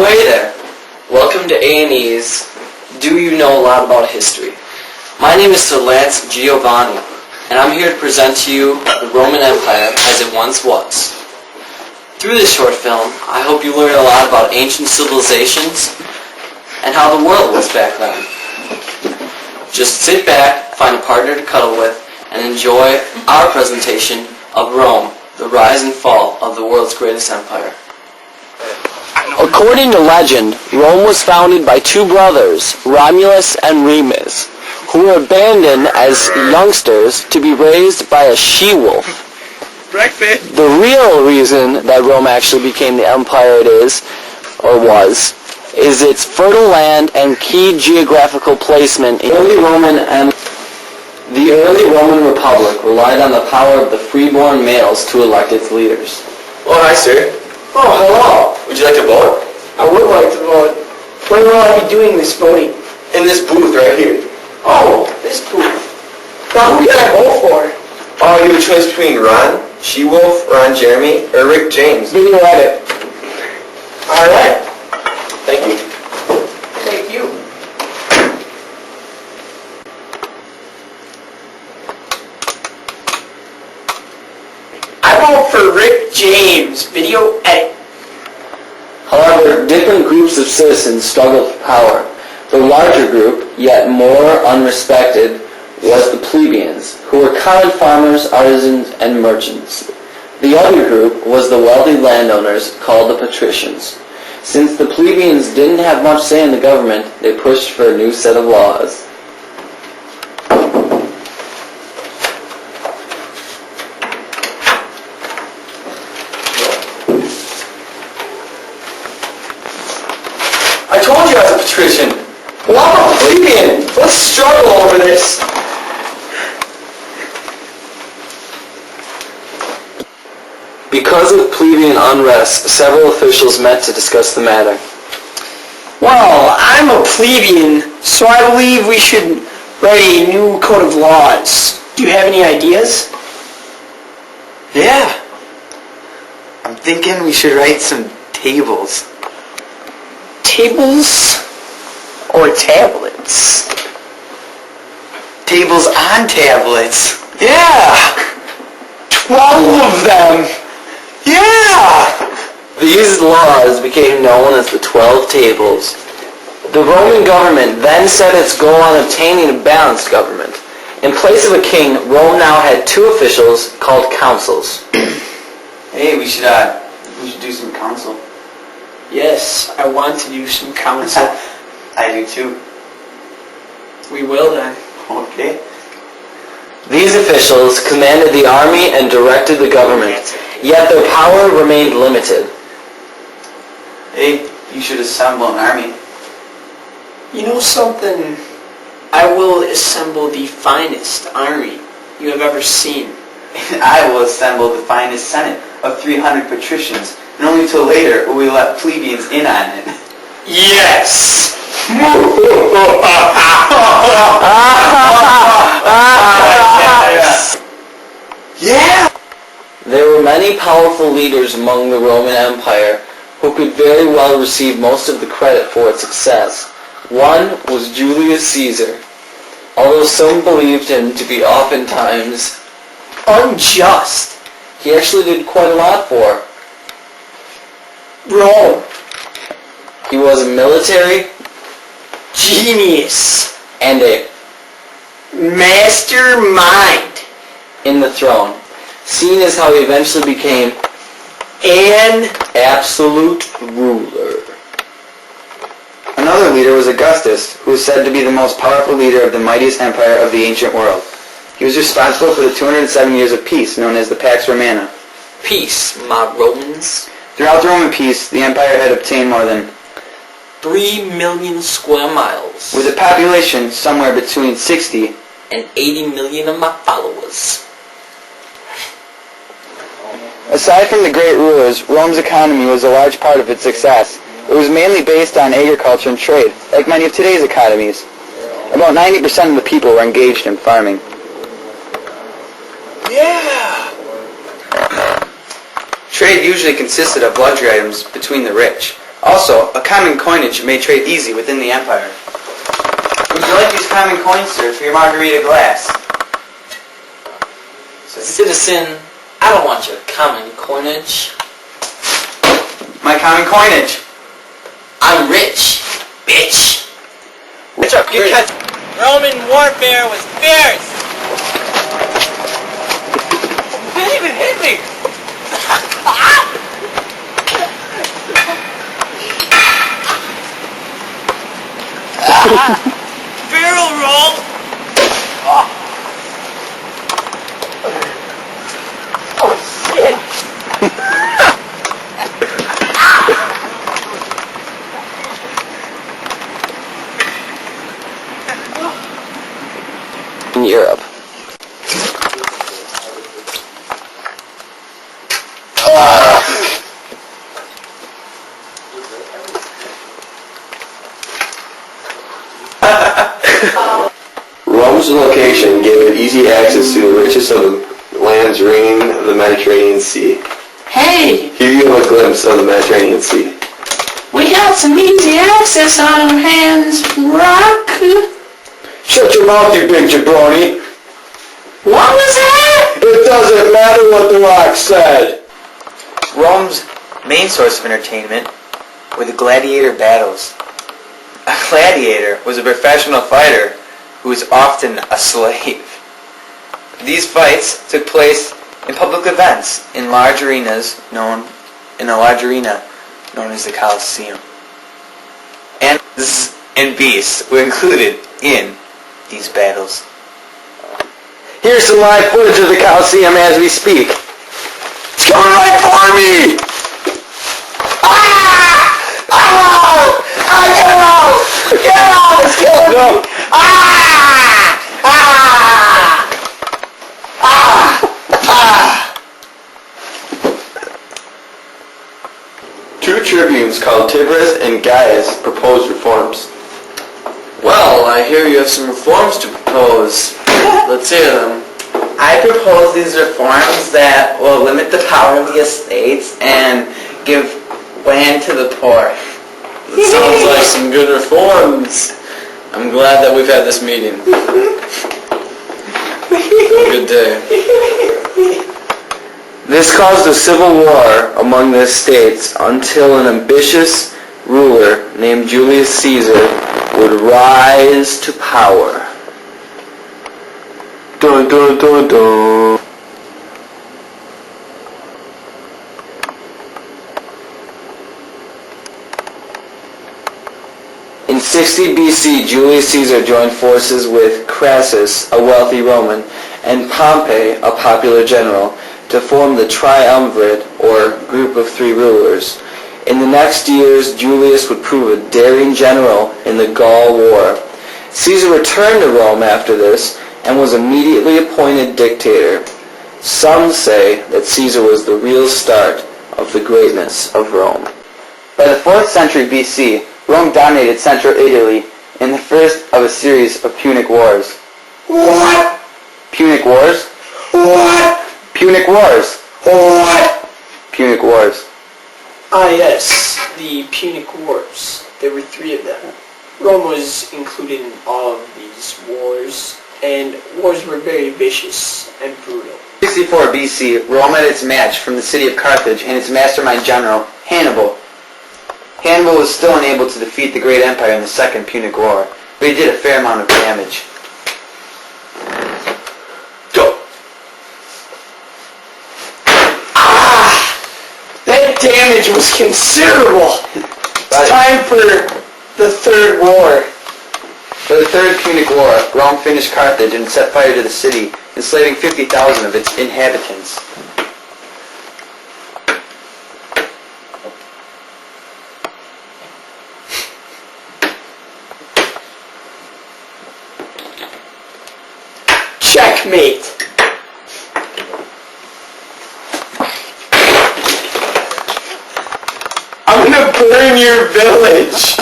Oh, hey there. Welcome to A&E's Do You Know a Lot About History? My name is Sir Lance Giovanni, and I'm here to present to you the Roman Empire as it once was. Through this short film, I hope you learn a lot about ancient civilizations and how the world was back then. Just sit back, find a partner to cuddle with, and enjoy our presentation of Rome, the rise and fall of the world's greatest empire. According to legend, Rome was founded by two brothers, Romulus and Remus, who were abandoned as youngsters to be raised by a she-wolf. Breakfast. The real reason that Rome actually became the empire it is, or was, is its fertile land and key geographical placement. The early Roman Republic relied on the power of the freeborn males to elect its leaders. Oh, hi, sir. Oh, hello. Would you like to vote? I would like to vote. Where will I be doing this voting? In this booth right here. Oh, this booth. Now, who can I vote for? Oh, you have a choice between Ron, She-Wolf, Ron Jeremy, or Rick James. Video edit. All right. Thank you. Thank you. I vote for Rick James. Video edit. However, different groups of citizens struggled for power. The larger group, yet more unrespected, was the plebeians, who were common farmers, artisans, and merchants. The other group was the wealthy landowners, called the patricians. Since the plebeians didn't have much say in the government, they pushed for a new set of laws. I told you I was a patrician. Well, I'm a plebeian. Let's struggle over this. Because of plebeian unrest, several officials met to discuss the matter. Well, I'm a plebeian, so I believe we should write a new code of laws. Do you have any ideas? Yeah. I'm thinking we should write some tables. Tables or tablets? Tables on tablets. Yeah! 12 of them! Yeah! These laws became known as the 12 Tables. The Roman government then set its goal on obtaining a balanced government. In place of a king, Rome now had two officials called consuls. Hey, we should do some council. Yes, I want to do some council. I do too. We will then. Okay. These officials commanded the army and directed the government, yet their power remained limited. Hey, you should assemble an army. You know something? I will assemble the finest army you have ever seen. And I will assemble the finest senate of 300 patricians, and only till later will we let plebeians in on it. Yes! Yeah! There were many powerful leaders among the Roman Empire who could very well receive most of the credit for its success. One was Julius Caesar, although some believed him to be oftentimes Unjust. he actually did quite a lot for. Rome. He was a military Genius. and a Mastermind. in the throne, seen as how he eventually became And absolute ruler. Another leader was Augustus, who was said to be the most powerful leader of the mightiest empire of the ancient world. He was responsible for the 207 years of peace, known as the Pax Romana. Peace, my Romans. Throughout the Roman peace, the empire had obtained more than 3 million square miles. with a population somewhere between 60 and 80 million of my followers. Aside from the great rulers, Rome's economy was a large part of its success. It was mainly based on agriculture and trade, like many of today's economies. About 90% of the people were engaged in farming. yeah. Trade usually consisted of luxury items between the rich. Also, a common coinage made trade easy within the empire. Would you like these common coins, sir, for your margarita glass? Citizen, I don't want your common coinage. My common coinage. I'm rich, bitch. What's up? Roman warfare was fierce. You didn't even hit me. Barrel roll. Oh shit. In Europe. Rome's location gave it easy access to the richest of the lands draining the Mediterranean Sea. Hey, Here you have a glimpse of the Mediterranean Sea. we got some easy access on our hands, Rock. Shut your mouth, you big jabroni! What was that? It doesn't matter what the rock said! Rome's main source of entertainment were the gladiator battles. A gladiator was a professional fighter who was often a slave. These fights took place in public events in a large arena known as the Colosseum. Animals and beasts were included in these battles. Here's some live footage of the Colosseum as we speak. It's coming right for me! Ah! Ah! Ah! Get out! Get out! It's killing me! Ah! Ah! Ah! Ah! Two tribunes called Tiberius and Gaius proposed reforms. Well, I hear you have some reforms to propose. Let's hear them. I propose these reforms that will limit the power of the estates and give land to the poor. It sounds like some good reforms. I'm glad that we've had this meeting. Have a good day. This caused a civil war among the states until an ambitious ruler named Julius Caesar would rise to power. Dun dun dun dun. In 60 BC, Julius Caesar joined forces with Crassus, a wealthy Roman, and Pompey, a popular general, to form the triumvirate, or group of three rulers. In the next years, Julius would prove a daring general in the Gaul War. Caesar returned to Rome after this and was immediately appointed dictator. Some say that Caesar was the real start of the greatness of Rome. By the 4th century BC, Rome dominated central Italy in the first of a series of Punic Wars. What? Punic Wars? What? Punic Wars! What? Punic Wars. Ah yes, the Punic Wars. There were 3 of them. Rome was included in all of these wars, and wars were very vicious and brutal. 64 BC, Rome had its match from the city of Carthage and its mastermind general, Hannibal. Hannibal was still unable to defeat the great empire in the Second Punic War, but he did a fair amount of damage. Go. That damage was considerable. It's time for the 3rd war. For the Third Punic War, Rome finished Carthage and set fire to the city, enslaving 50,000 of its inhabitants. Checkmate. I'm gonna burn your village!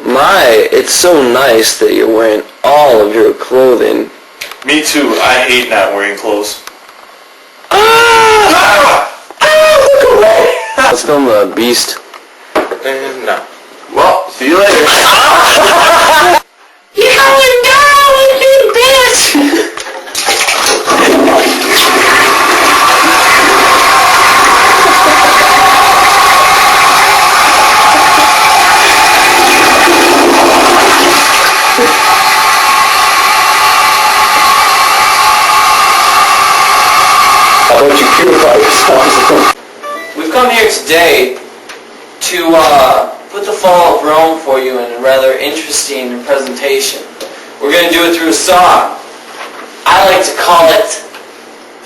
My, it's so nice that you're wearing all of your clothing. Me too. I hate not wearing clothes. Let's film the beast. And no. Well, see you later. You're going down, you bitch! How about you purify yourselves? We've come here today to put the fall of Rome for you in a rather interesting presentation. We're going to do it through a song. I like to call it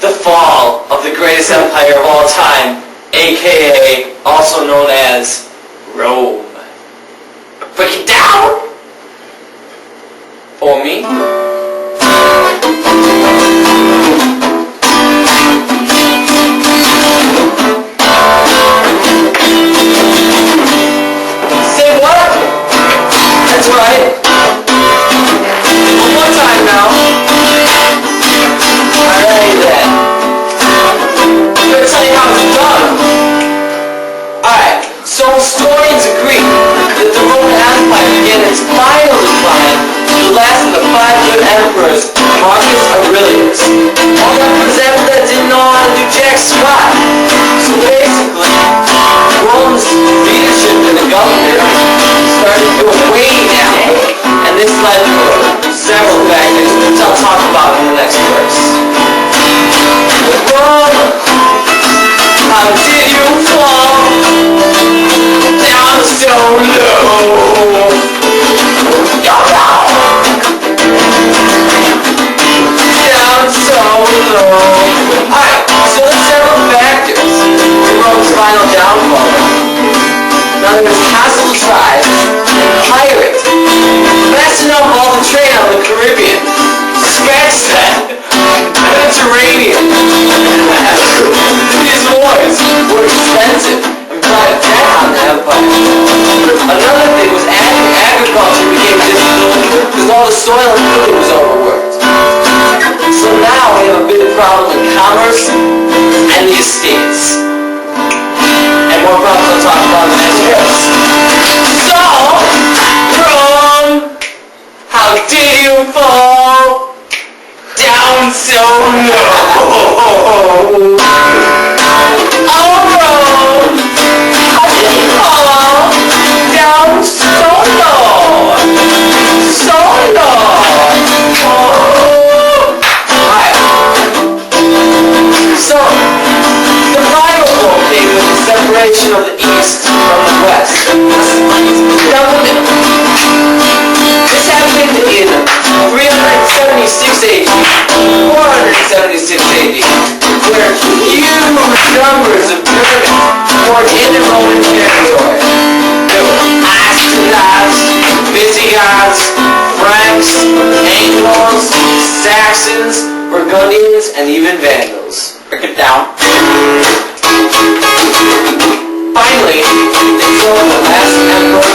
the fall of the greatest empire of all time, aka also known as Rome. Break it down for me. Say what? That's right. One more time now. Alrighty then. I'm gonna tell you how it's done. Alright, so historians agree that the Roman Empire began its final decline to the last of the 5 good emperors, Marcus Aurelius. All the emperors after that didn't know how to do jack squat. So basically, Rome's leadership and the government started to go way down, and this led to several factors, which I'll talk about in the next verse. Rome, how did you fall down so low? Down so low. Alright, so there's several factors in Rome's final downfall. Now there's hostile tribes and pirates. Messing up all the trade on the Caribbean. Scratch that. Mediterranean. These wars were expensive and brought a debt on the empire. Another thing was agriculture became difficult because all the soil and food was overworked. So now we have a big problem in commerce and the estates. And more problems I'll talk about in the next verse. So, Rome, how did you fall down so low? Oh, Rome, how did you fall down so low? So low. So, the final blow came with the separation of the East from the West. This happened in 376 AD, 476 AD, where huge numbers of Germans poured into Roman territory. There were Ashkenazi, Visigoths, Franks, Anglos, Saxons, Burgundians, and even Vandals. Break it down. Finally, they killed the last emperor,